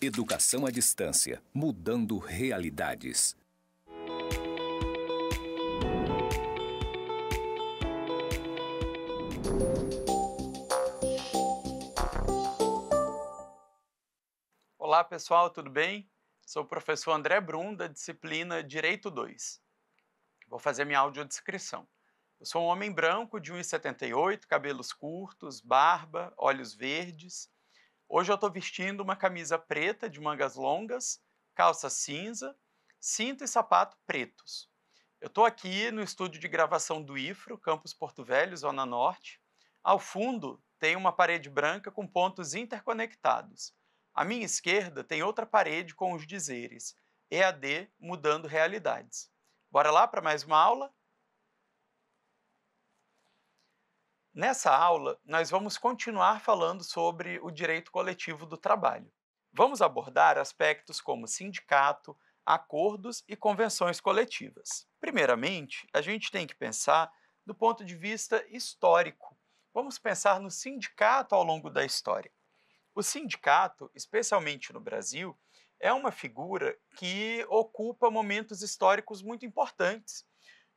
Educação à distância, mudando realidades. Olá pessoal, tudo bem? Sou o professor André Brum, da disciplina Direito 2. Vou fazer minha audiodescrição. Eu sou um homem branco de 1,78 m, cabelos curtos, barba, olhos verdes. Hoje eu estou vestindo uma camisa preta de mangas longas, calça cinza, cinto e sapato pretos. Eu estou aqui no estúdio de gravação do IFRO, Campus Porto Velho, Zona Norte. Ao fundo tem uma parede branca com pontos interconectados. À minha esquerda tem outra parede com os dizeres EAD mudando realidades. Bora lá para mais uma aula? Nessa aula, nós vamos continuar falando sobre o direito coletivo do trabalho. Vamos abordar aspectos como sindicato, acordos e convenções coletivas. Primeiramente, a gente tem que pensar do ponto de vista histórico. Vamos pensar no sindicato ao longo da história. O sindicato, especialmente no Brasil, é uma figura que ocupa momentos históricos muito importantes.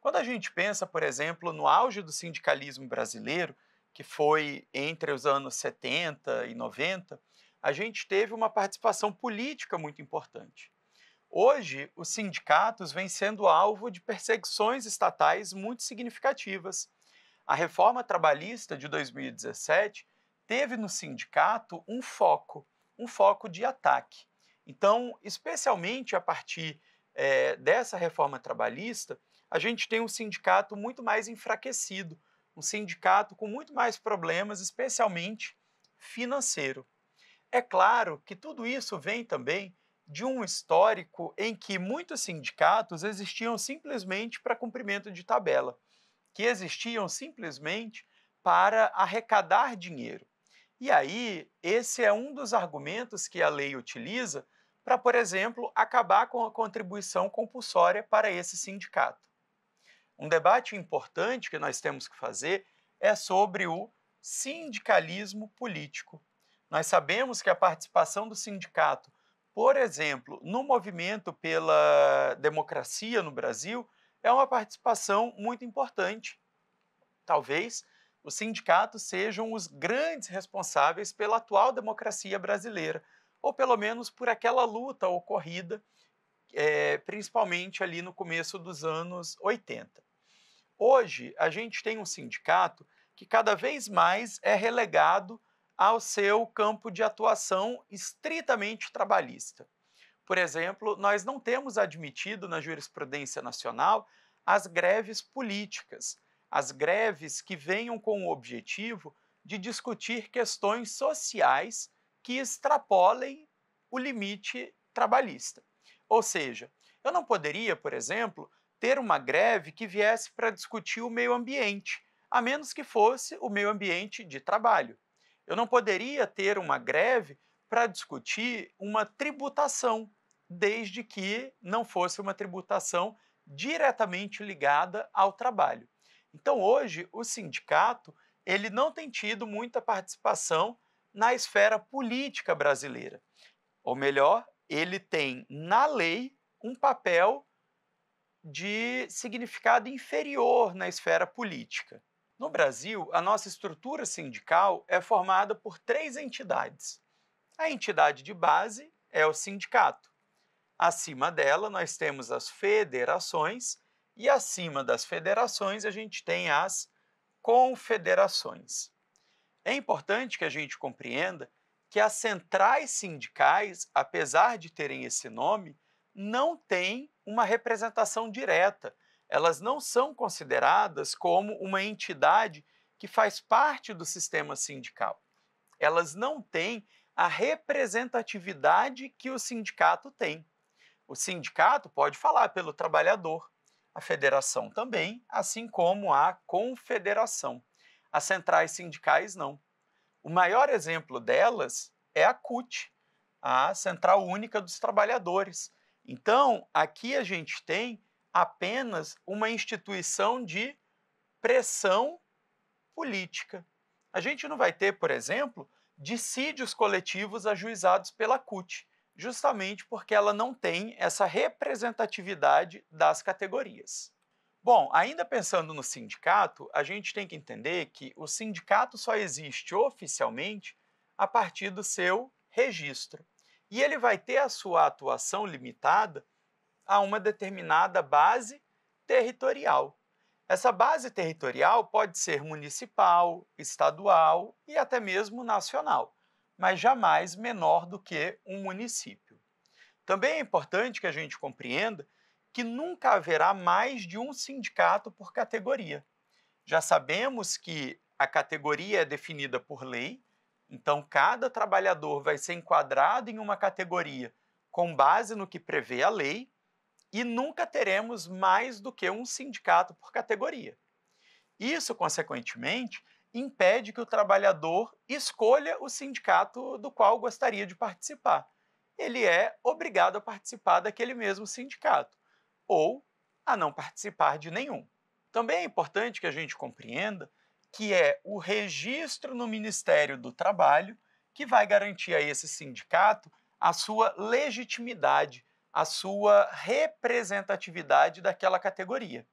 Quando a gente pensa, por exemplo, no auge do sindicalismo brasileiro, que foi entre os anos 70 e 90, a gente teve uma participação política muito importante. Hoje, os sindicatos vêm sendo alvo de perseguições estatais muito significativas. A reforma trabalhista de 2017 teve no sindicato um foco de ataque. Então, especialmente a partir dessa reforma trabalhista, a gente tem um sindicato muito mais enfraquecido, um sindicato com muito mais problemas, especialmente financeiro. É claro que tudo isso vem também de um histórico em que muitos sindicatos existiam simplesmente para cumprimento de tabela, que existiam simplesmente para arrecadar dinheiro. E aí, esse é um dos argumentos que a lei utiliza para, por exemplo, acabar com a contribuição compulsória para esse sindicato. Um debate importante que nós temos que fazer é sobre o sindicalismo político. Nós sabemos que a participação do sindicato, por exemplo, no movimento pela democracia no Brasil, é uma participação muito importante. Talvez os sindicatos sejam os grandes responsáveis pela atual democracia brasileira, ou pelo menos por aquela luta ocorrida, principalmente ali no começo dos anos 80. Hoje, a gente tem um sindicato que cada vez mais é relegado ao seu campo de atuação estritamente trabalhista. Por exemplo, nós não temos admitido na jurisprudência nacional as greves políticas, as greves que venham com o objetivo de discutir questões sociais que extrapolem o limite trabalhista. Ou seja, eu não poderia, por exemplo, ter uma greve que viesse para discutir o meio ambiente, a menos que fosse o meio ambiente de trabalho. Eu não poderia ter uma greve para discutir uma tributação, desde que não fosse uma tributação diretamente ligada ao trabalho. Então, hoje, o sindicato ele não tem tido muita participação na esfera política brasileira. Ou melhor, ele tem, na lei, um papel de significado inferior na esfera política. No Brasil, a nossa estrutura sindical é formada por 3 entidades. A entidade de base é o sindicato. Acima dela, nós temos as federações e acima das federações a gente tem as confederações. É importante que a gente compreenda que as centrais sindicais, apesar de terem esse nome, não têm uma representação direta. Elas não são consideradas como uma entidade que faz parte do sistema sindical. Elas não têm a representatividade que o sindicato tem. O sindicato pode falar pelo trabalhador, a federação também, assim como a confederação. As centrais sindicais não. O maior exemplo delas é a CUT, a Central Única dos Trabalhadores. Então, aqui a gente tem apenas uma instituição de pressão política. A gente não vai ter, por exemplo, dissídios coletivos ajuizados pela CUT. justamente porque ela não tem essa representatividade das categorias. Bom, ainda pensando no sindicato, a gente tem que entender que o sindicato só existe oficialmente a partir do seu registro. E ele vai ter a sua atuação limitada a uma determinada base territorial. Essa base territorial pode ser municipal, estadual e até mesmo nacional, mas jamais menor do que um município. Também é importante que a gente compreenda que nunca haverá mais de um sindicato por categoria. Já sabemos que a categoria é definida por lei, então cada trabalhador vai ser enquadrado em uma categoria com base no que prevê a lei e nunca teremos mais do que um sindicato por categoria. Isso, consequentemente, impede que o trabalhador escolha o sindicato do qual gostaria de participar. Ele é obrigado a participar daquele mesmo sindicato, ou a não participar de nenhum. Também é importante que a gente compreenda que é o registro no Ministério do Trabalho que vai garantir a esse sindicato a sua legitimidade, a sua representatividade daquela categoria.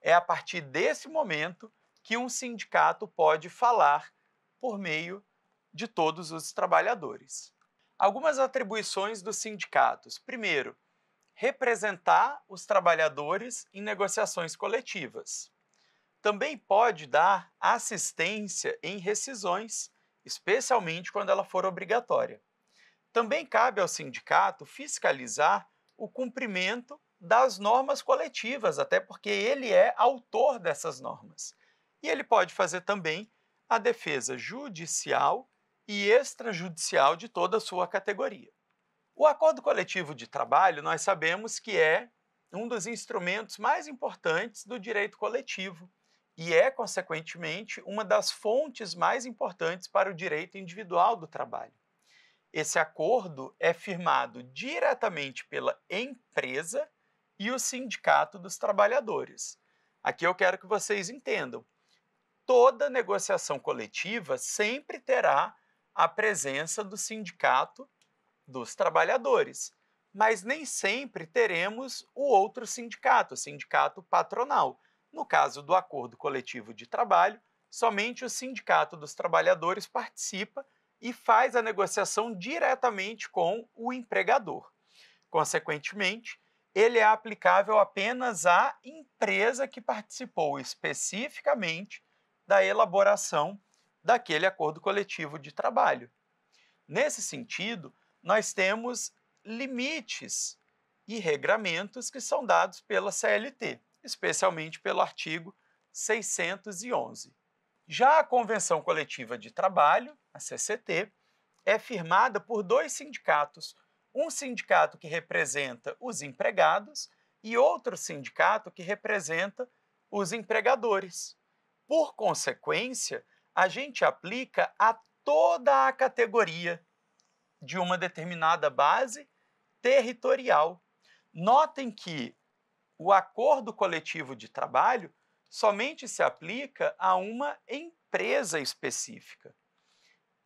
É a partir desse momento que um sindicato pode falar por meio de todos os trabalhadores. Algumas atribuições dos sindicatos. Primeiro, representar os trabalhadores em negociações coletivas. Também pode dar assistência em rescisões, especialmente quando ela for obrigatória. Também cabe ao sindicato fiscalizar o cumprimento das normas coletivas, até porque ele é autor dessas normas. E ele pode fazer também a defesa judicial e extrajudicial de toda a sua categoria. O acordo coletivo de trabalho, nós sabemos que é um dos instrumentos mais importantes do direito coletivo e é, consequentemente, uma das fontes mais importantes para o direito individual do trabalho. Esse acordo é firmado diretamente pela empresa e o sindicato dos trabalhadores. Aqui eu quero que vocês entendam. Toda negociação coletiva sempre terá a presença do sindicato dos trabalhadores, mas nem sempre teremos o outro sindicato, o sindicato patronal. No caso do acordo coletivo de trabalho, somente o sindicato dos trabalhadores participa e faz a negociação diretamente com o empregador. Consequentemente, ele é aplicável apenas à empresa que participou especificamente da elaboração daquele acordo coletivo de trabalho. Nesse sentido, nós temos limites e regramentos que são dados pela CLT, especialmente pelo artigo 611. Já a Convenção Coletiva de Trabalho, a CCT, é firmada por dois sindicatos, um sindicato que representa os empregados e outro sindicato que representa os empregadores. Por consequência, a gente aplica a toda a categoria de uma determinada base territorial. Notem que o acordo coletivo de trabalho somente se aplica a uma empresa específica.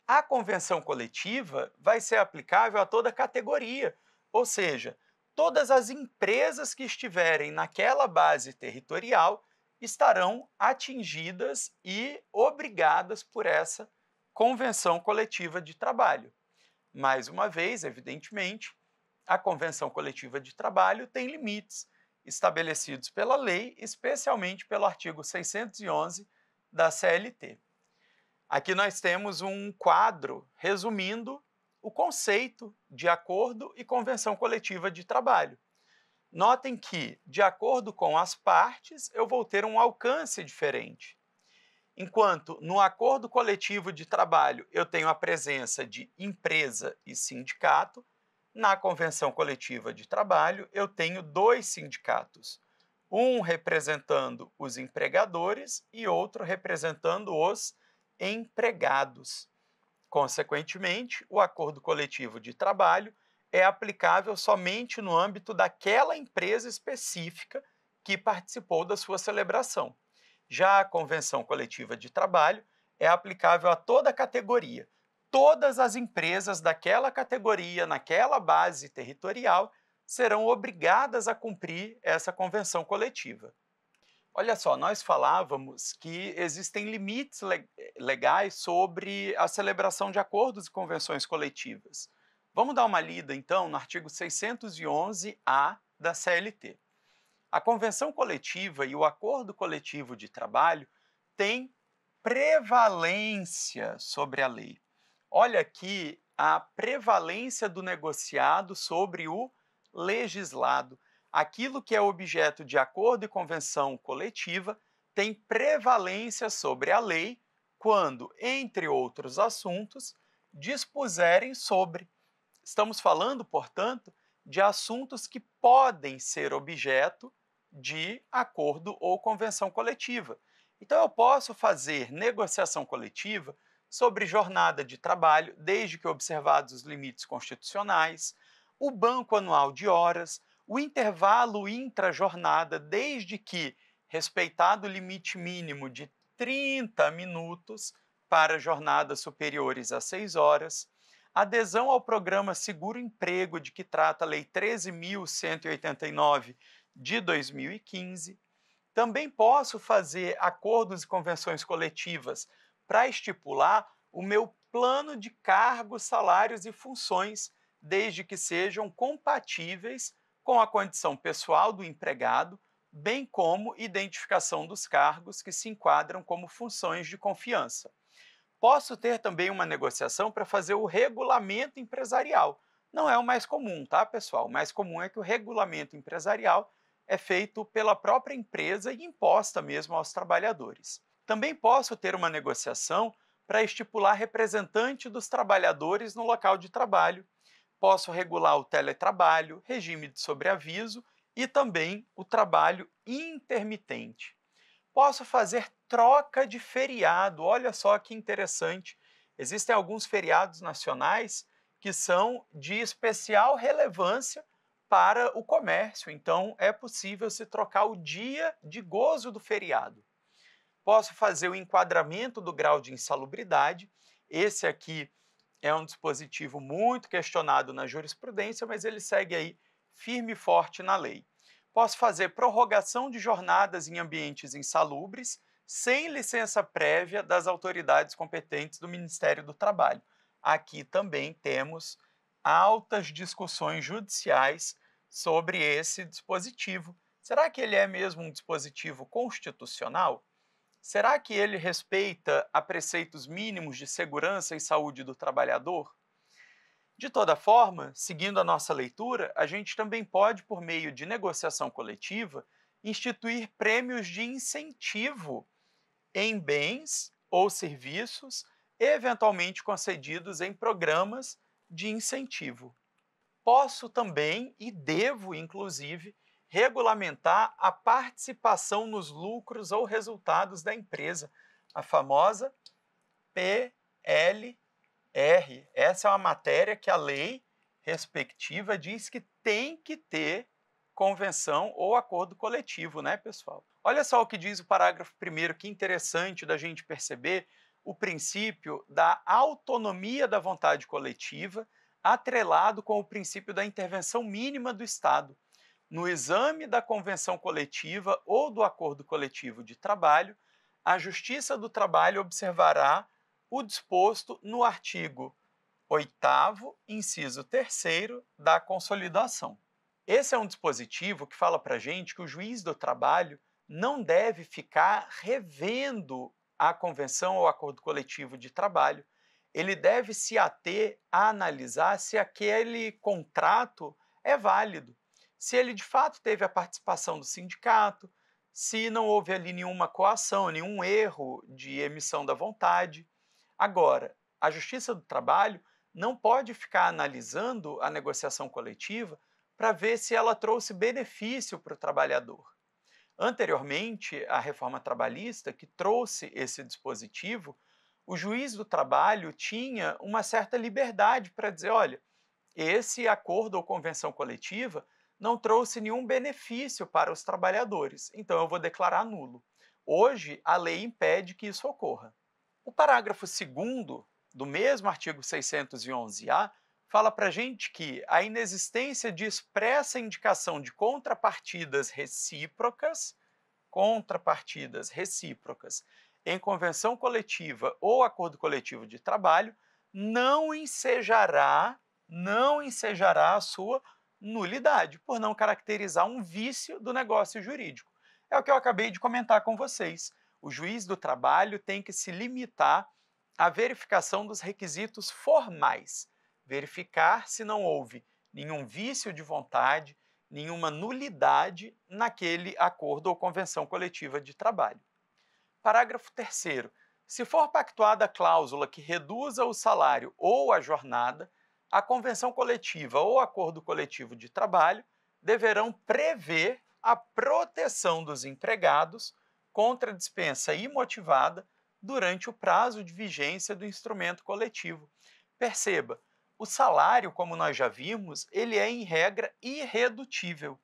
A convenção coletiva vai ser aplicável a toda categoria, ou seja, todas as empresas que estiverem naquela base territorial estarão atingidas e obrigadas por essa convenção coletiva de trabalho. Mais uma vez, evidentemente, a convenção coletiva de trabalho tem limites estabelecidos pela lei, especialmente pelo artigo 611 da CLT. Aqui nós temos um quadro resumindo o conceito de acordo e convenção coletiva de trabalho. Notem que, de acordo com as partes, eu vou ter um alcance diferente. Enquanto no acordo coletivo de trabalho eu tenho a presença de empresa e sindicato, na convenção coletiva de trabalho eu tenho dois sindicatos, um representando os empregadores e outro representando os empregados. Consequentemente, o acordo coletivo de trabalho é aplicável somente no âmbito daquela empresa específica que participou da sua celebração. Já a convenção coletiva de trabalho é aplicável a toda a categoria. todas as empresas daquela categoria, naquela base territorial, serão obrigadas a cumprir essa convenção coletiva. Olha só, nós falávamos que existem limites legais sobre a celebração de acordos e convenções coletivas. Vamos dar uma lida, então, no artigo 611-A da CLT. A convenção coletiva e o acordo coletivo de trabalho têm prevalência sobre a lei. Olha aqui a prevalência do negociado sobre o legislado. Aquilo que é objeto de acordo e convenção coletiva tem prevalência sobre a lei quando, entre outros assuntos, dispuserem sobre. Estamos falando, portanto, de assuntos que podem ser objeto de acordo ou convenção coletiva. Então, eu posso fazer negociação coletiva sobre jornada de trabalho, desde que observados os limites constitucionais, o banco anual de horas, o intervalo intra-jornada, desde que respeitado o limite mínimo de 30 minutos para jornadas superiores a 6 horas, adesão ao programa Seguro Emprego, de que trata a Lei 13.189 de 2015. Também posso fazer acordos e convenções coletivas para estipular o meu plano de cargos, salários e funções, desde que sejam compatíveis com a condição pessoal do empregado, bem como identificação dos cargos que se enquadram como funções de confiança. Posso ter também uma negociação para fazer o regulamento empresarial. Não é o mais comum, tá, pessoal? O mais comum é que o regulamento empresarial é feito pela própria empresa e imposta mesmo aos trabalhadores. Também posso ter uma negociação para estipular representante dos trabalhadores no local de trabalho. Posso regular o teletrabalho, regime de sobreaviso e também o trabalho intermitente. Posso fazer troca de feriado. Olha só que interessante. Existem alguns feriados nacionais que são de especial relevância para o comércio. Então, é possível se trocar o dia de gozo do feriado. Posso fazer o enquadramento do grau de insalubridade. Esse aqui é um dispositivo muito questionado na jurisprudência, mas ele segue aí firme e forte na lei. Posso fazer prorrogação de jornadas em ambientes insalubres, sem licença prévia das autoridades competentes do Ministério do Trabalho. Aqui também temos altas discussões judiciais sobre esse dispositivo. Será que ele é mesmo um dispositivo constitucional? Será que ele respeita a preceitos mínimos de segurança e saúde do trabalhador? De toda forma, seguindo a nossa leitura, a gente também pode, por meio de negociação coletiva, instituir prêmios de incentivo em bens ou serviços, eventualmente concedidos em programas de incentivo. Posso também, e devo, inclusive, regulamentar a participação nos lucros ou resultados da empresa, a famosa PLR. Essa é uma matéria que a lei respectiva diz que tem que ter convenção ou acordo coletivo, né, pessoal? Olha só o que diz o parágrafo 1º, que interessante da gente perceber o princípio da autonomia da vontade coletiva, atrelado com o princípio da intervenção mínima do Estado. No exame da convenção coletiva ou do acordo coletivo de trabalho, a Justiça do Trabalho observará o disposto no artigo 8º, inciso 3º da Consolidação. Esse é um dispositivo que fala para a gente que o juiz do trabalho não deve ficar revendo a convenção ou acordo coletivo de trabalho. Ele deve se ater a analisar se aquele contrato é válido, se ele de fato teve a participação do sindicato, se não houve ali nenhuma coação, nenhum erro de emissão da vontade. Agora, a Justiça do Trabalho não pode ficar analisando a negociação coletiva para ver se ela trouxe benefício para o trabalhador. Anteriormente, a reforma trabalhista, que trouxe esse dispositivo, o juiz do trabalho tinha uma certa liberdade para dizer, olha, esse acordo ou convenção coletiva não trouxe nenhum benefício para os trabalhadores, então eu vou declarar nulo. Hoje, a lei impede que isso ocorra. O parágrafo 2º do mesmo artigo 611-A, fala para a gente que a inexistência de expressa indicação de contrapartidas recíprocas em convenção coletiva ou acordo coletivo de trabalho não ensejará a sua nulidade, por não caracterizar um vício do negócio jurídico. É o que eu acabei de comentar com vocês. O juiz do trabalho tem que se limitar à verificação dos requisitos formais, verificar se não houve nenhum vício de vontade, nenhuma nulidade naquele acordo ou convenção coletiva de trabalho. Parágrafo 3º. Se for pactuada a cláusula que reduza o salário ou a jornada, a convenção coletiva ou acordo coletivo de trabalho deverão prever a proteção dos empregados contra dispensa imotivada durante o prazo de vigência do instrumento coletivo. Perceba, o salário, como nós já vimos, ele é, em regra, irredutível.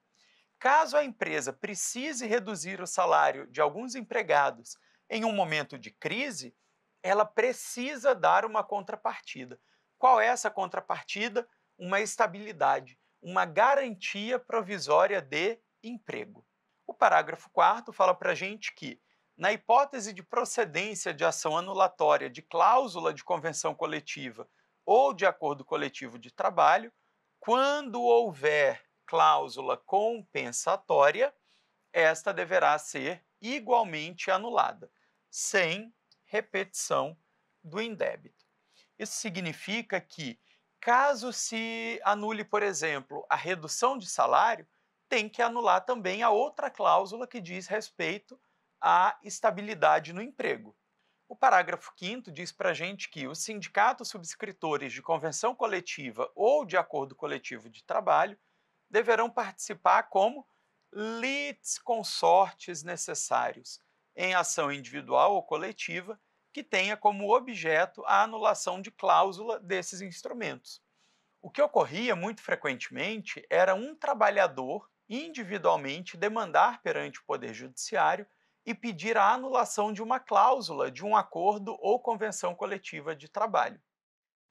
Caso a empresa precise reduzir o salário de alguns empregados em um momento de crise, ela precisa dar uma contrapartida. Qual é essa contrapartida? Uma estabilidade, uma garantia provisória de emprego. O parágrafo 4º fala para a gente que, na hipótese de procedência de ação anulatória de cláusula de convenção coletiva ou de acordo coletivo de trabalho, quando houver cláusula compensatória, esta deverá ser igualmente anulada, sem repetição do indébito. Isso significa que, caso se anule, por exemplo, a redução de salário, tem que anular também a outra cláusula que diz respeito à estabilidade no emprego. O parágrafo 5º diz para a gente que os sindicatos subscritores de convenção coletiva ou de acordo coletivo de trabalho deverão participar como litisconsortes necessários em ação individual ou coletiva que tenha como objeto a anulação de cláusula desses instrumentos. O que ocorria muito frequentemente era um trabalhador individualmente demandar perante o Poder Judiciário e pedir a anulação de uma cláusula de um acordo ou convenção coletiva de trabalho.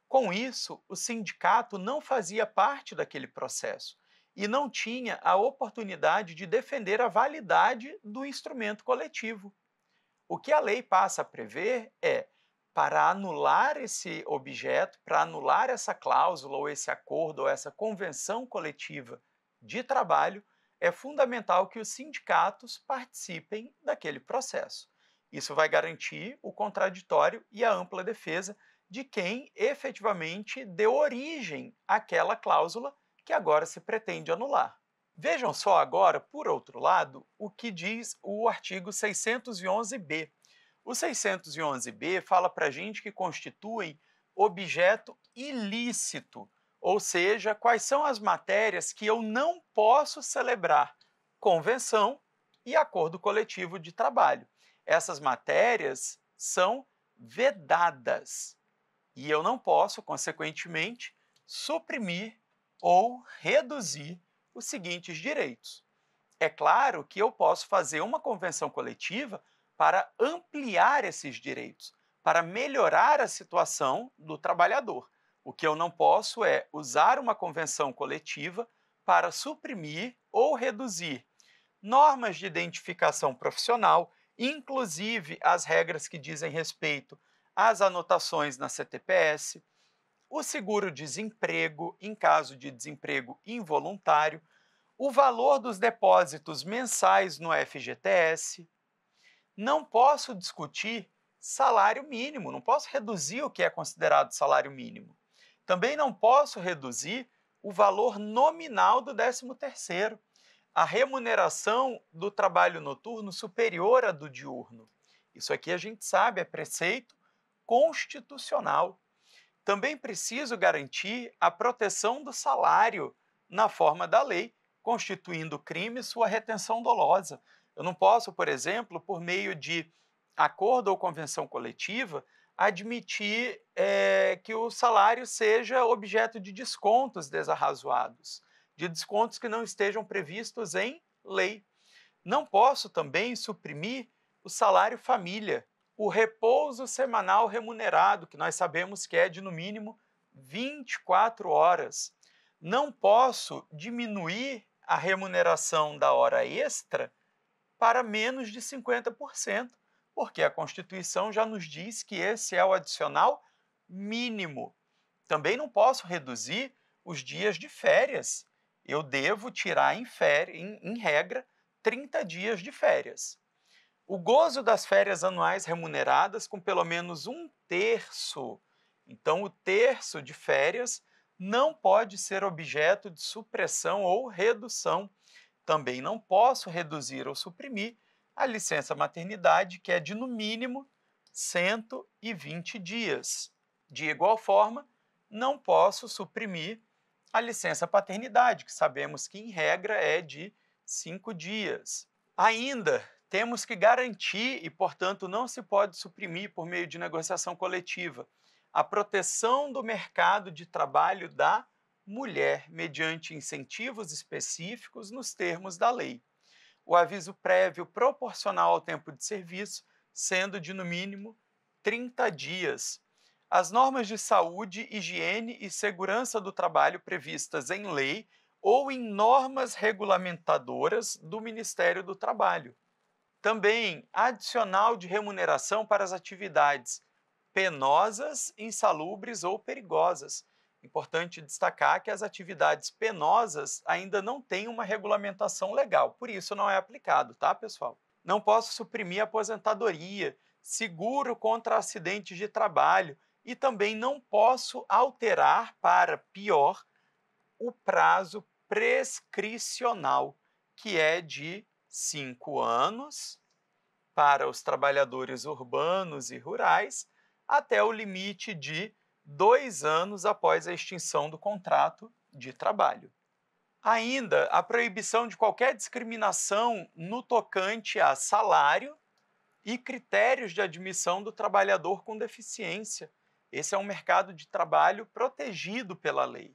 Com isso, o sindicato não fazia parte daquele processo e não tinha a oportunidade de defender a validade do instrumento coletivo. O que a lei passa a prever é, para anular esse objeto, para anular essa cláusula ou esse acordo ou essa convenção coletiva de trabalho, é fundamental que os sindicatos participem daquele processo. Isso vai garantir o contraditório e a ampla defesa de quem efetivamente deu origem àquela cláusula que agora se pretende anular. Vejam só agora, por outro lado, o que diz o artigo 611-B. O 611-B fala para a gente que constituem objeto ilícito, ou seja, quais são as matérias que eu não posso celebrar convenção e acordo coletivo de trabalho. Essas matérias são vedadas e eu não posso, consequentemente, suprimir ou reduzir os seguintes direitos. É claro que eu posso fazer uma convenção coletiva para ampliar esses direitos, para melhorar a situação do trabalhador. O que eu não posso é usar uma convenção coletiva para suprimir ou reduzir normas de identificação profissional, inclusive as regras que dizem respeito às anotações na CTPS, o seguro-desemprego em caso de desemprego involuntário, o valor dos depósitos mensais no FGTS. Não posso discutir salário mínimo, não posso reduzir o que é considerado salário mínimo. Também não posso reduzir o valor nominal do 13º, a remuneração do trabalho noturno superior à do diurno. Isso aqui a gente sabe, é preceito constitucional. Também preciso garantir a proteção do salário na forma da lei, constituindo crime sua retenção dolosa. Eu não posso, por exemplo, por meio de acordo ou convenção coletiva, admitir que o salário seja objeto de descontos desarrazoados, de descontos que não estejam previstos em lei. Não posso também suprimir o salário família, O repouso semanal remunerado, que nós sabemos que é de no mínimo 24 horas. Não posso diminuir a remuneração da hora extra para menos de 50%, porque a Constituição já nos diz que esse é o adicional mínimo. Também não posso reduzir os dias de férias. Eu devo tirar em regra 30 dias de férias. O gozo das férias anuais remuneradas com pelo menos 1/3. Então, o terço de férias não pode ser objeto de supressão ou redução. Também não posso reduzir ou suprimir a licença maternidade, que é de, no mínimo, 120 dias. De igual forma, não posso suprimir a licença paternidade, que sabemos que, em regra, é de 5 dias. Ainda temos que garantir, e, portanto, não se pode suprimir por meio de negociação coletiva, a proteção do mercado de trabalho da mulher, mediante incentivos específicos nos termos da lei. O aviso prévio proporcional ao tempo de serviço, sendo de, no mínimo, 30 dias. As normas de saúde, higiene e segurança do trabalho previstas em lei ou em normas regulamentadoras do Ministério do Trabalho. Também adicional de remuneração para as atividades penosas, insalubres ou perigosas. Importante destacar que as atividades penosas ainda não têm uma regulamentação legal, por isso não é aplicado, tá, pessoal? Não posso suprimir aposentadoria, seguro contra acidentes de trabalho e também não posso alterar para pior o prazo prescricional, que é de 5 anos para os trabalhadores urbanos e rurais, até o limite de 2 anos após a extinção do contrato de trabalho. Ainda, a proibição de qualquer discriminação no tocante a salário e critérios de admissão do trabalhador com deficiência. Esse é um mercado de trabalho protegido pela lei.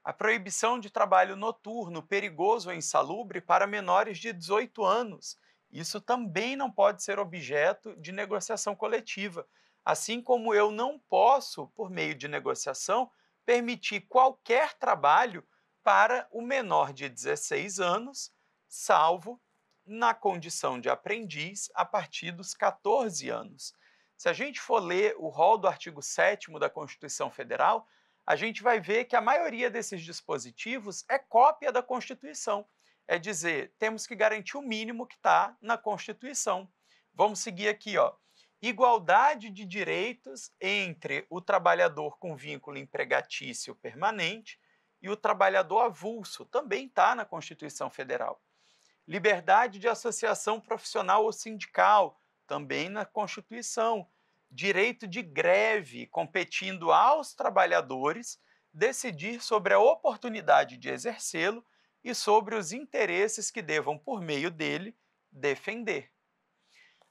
A proibição de trabalho noturno, perigoso ou insalubre para menores de 18 anos. Isso também não pode ser objeto de negociação coletiva, assim como eu não posso, por meio de negociação, permitir qualquer trabalho para o menor de 16 anos, salvo na condição de aprendiz a partir dos 14 anos. Se a gente for ler o rol do artigo 7º da Constituição Federal, a gente vai ver que a maioria desses dispositivos é cópia da Constituição. É dizer, temos que garantir o mínimo que está na Constituição. Vamos seguir aqui, ó. Igualdade de direitos entre o trabalhador com vínculo empregatício permanente e o trabalhador avulso, também está na Constituição Federal. Liberdade de associação profissional ou sindical, também na Constituição. Direito de greve, competindo aos trabalhadores decidir sobre a oportunidade de exercê-lo e sobre os interesses que devam, por meio dele, defender.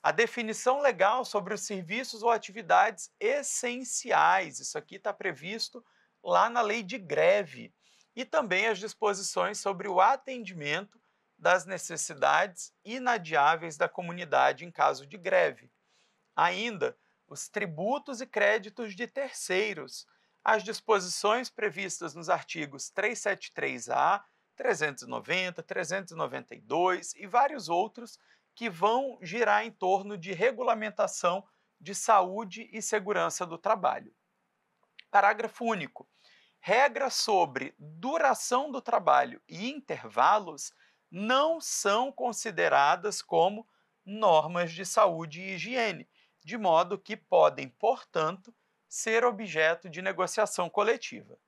A definição legal sobre os serviços ou atividades essenciais, isso aqui está previsto lá na lei de greve, e também as disposições sobre o atendimento das necessidades inadiáveis da comunidade em caso de greve. Ainda, os tributos e créditos de terceiros, as disposições previstas nos artigos 373-A, 390, 392 e vários outros que vão girar em torno de regulamentação de saúde e segurança do trabalho. Parágrafo único. Regras sobre duração do trabalho e intervalos não são consideradas como normas de saúde e higiene, de modo que podem, portanto, ser objeto de negociação coletiva.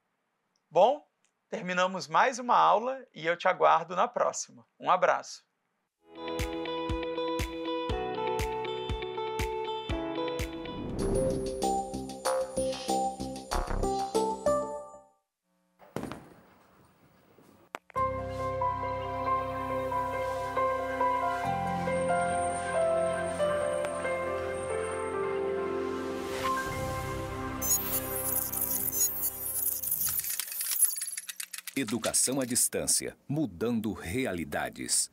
Bom, terminamos mais uma aula e eu te aguardo na próxima. Um abraço! Educação à distância, mudando realidades.